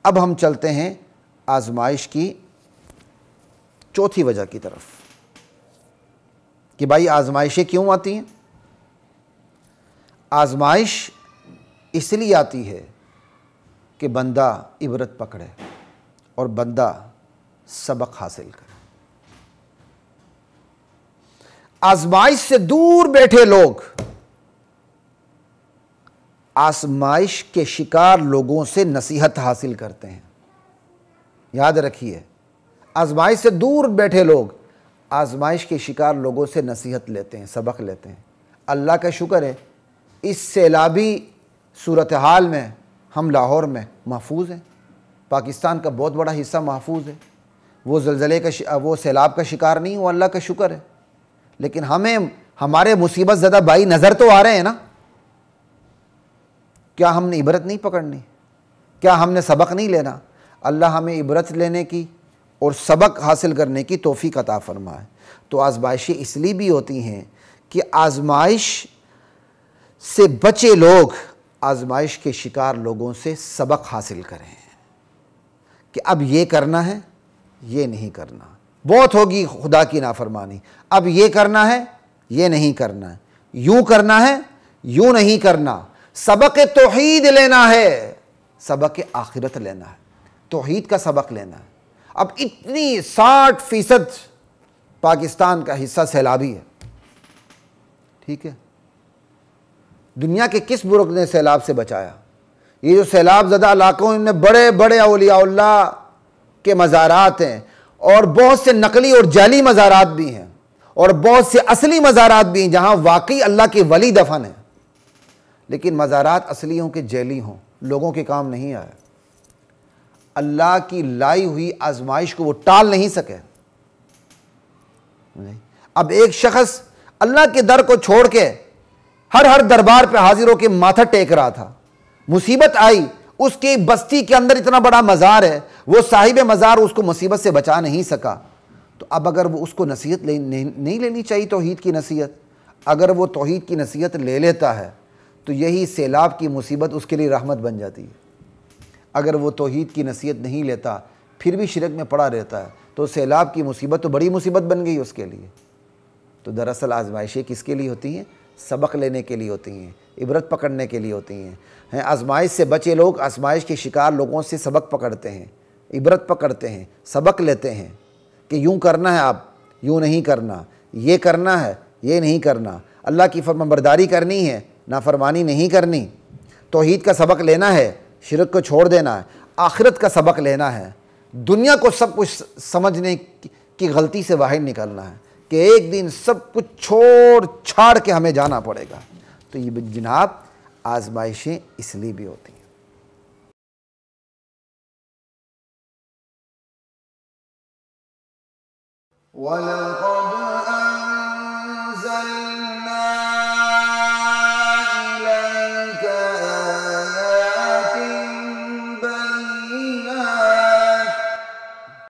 اب ہم چلتے ہیں آزمائش کی چوتھی وجہ کی طرف کہ بھائی آزمائشیں کیوں آتی ہیں؟ آزمائش اس لیے آتی ہے کہ بندہ عبرت پکڑے اور بندہ سبق حاصل کرے۔ آزمائش سے دور بیٹھے لوگ آزمائش کے شکار لوگوں سے نصیحت حاصل کرتے ہیں۔ یاد رکھیے، آزمائش سے دور بیٹھے لوگ آزمائش کے شکار لوگوں سے نصیحت لیتے ہیں، سبق لیتے ہیں۔ اللہ کا شکر ہے اس سیلابی صورتحال میں ہم لاہور میں محفوظ ہیں، پاکستان کا بہت بڑا حصہ محفوظ ہے، وہ زلزلے کا وہ سیلاب کا شکار نہیں ہوا، اللہ کا شکر ہے۔ لیکن ہمارے مصیبت زدہ بھائی نظر تو آ رہے ہیں نا، کیا ہم نے عبرت نہیں پکڑنی؟ کیا ہم نے سبق نہیں لینا؟ اللہ ہمیں عبرت لینے کی اور سبق حاصل کرنے کی توفیق عطا فرمائے۔ تو آزمائشیں اس لیے بھی ہوتی ہیں کہ آزمائش سے بچے لوگ آزمائش کے شکار لوگوں سے سبق حاصل کریں کہ اب یہ کرنا ہے، یہ نہیں کرنا، بہت ہوگی خدا کی نافرمانی، اب یہ کرنا ہے، یہ نہیں کرنا ہے، یوں کرنا ہے، یوں نہیں کرنا۔ سبق توحید لینا ہے، سبق آخرت لینا ہے، توحید کا سبق لینا ہے۔ اب اتنی 60% پاکستان کا حصہ سیلابی ہے، ٹھیک ہے؟ دنیا کے کس ملک نے سیلاب سے بچایا؟ یہ جو سیلاب زدہ علاقوں میں بڑے بڑے اولیاء اللہ کے مزارات ہیں، اور بہت سے نقلی اور جعلی مزارات بھی ہیں، اور بہت سے اصلی مزارات بھی ہیں جہاں واقعی اللہ کے ولی دفن ہیں، لیکن مزارات اصلیوں کے جعلی ہوں، لوگوں کے کام نہیں آیا۔ اللہ کی لائی ہوئی آزمائش کو وہ ٹال نہیں سکے۔ اب ایک شخص اللہ کے در کو چھوڑ کے ہر دربار پہ حاضر ہو کے ماتھا ٹیک رہا تھا، مصیبت آئی، اس کی بستی کے اندر اتنا بڑا مزار ہے، وہ صاحب مزار اس کو مصیبت سے بچا نہیں سکا، تو اب اگر وہ اس کو نصیحت نہیں لینی چاہیے، توحید کی نصیحت؟ اگر وہ توحید کی نصیحت لے لیتا ہے تو یہی سیلاب کی مصیبت اس کے لیے رحمت بن جاتی ہے۔ اگر وہ توحید کی نصیحت نہیں لیتا، پھر بھی شرک میں پڑا رہتا ہے، تو سیلاب کی مصیبت تو بڑی مصیبت بن گئی اس کے لیے۔ تو دراصل آزمائشیں کس کے لیے ہوتی ہیں؟ سبق لینے کے لیے ہوتی ہیں، عبرت پکڑنے کے لیے ہوتی ہیں۔ آزمائش سے بچے لوگ آزمائش کے شکار لوگوں سے سبق پکڑتے ہیں، عبرت پکڑتے ہیں، سبق لیتے ہیں کہ یوں کرنا ہے، آپ یوں نہیں کرنا، یہ کرنا ہے، یہ نہیں کرنا، اللہ کی فرمانبرداری کرنی ہے، نافرمانی نہیں کرنی، توحید کا سبق لینا ہے، شرک کو چھوڑ دینا ہے، آخرت کا سبق لینا ہے، دنیا کو سب کچھ سمجھنے کی غلطی سے باہر نکلنا ہے کہ ایک دن سب کچھ چھوڑ چھاڑ کے ہمیں جانا پڑے گا۔ تو یہ جناب آزمائشیں اس لیے بھی ہوتی ہیں۔ وَلَقَدْ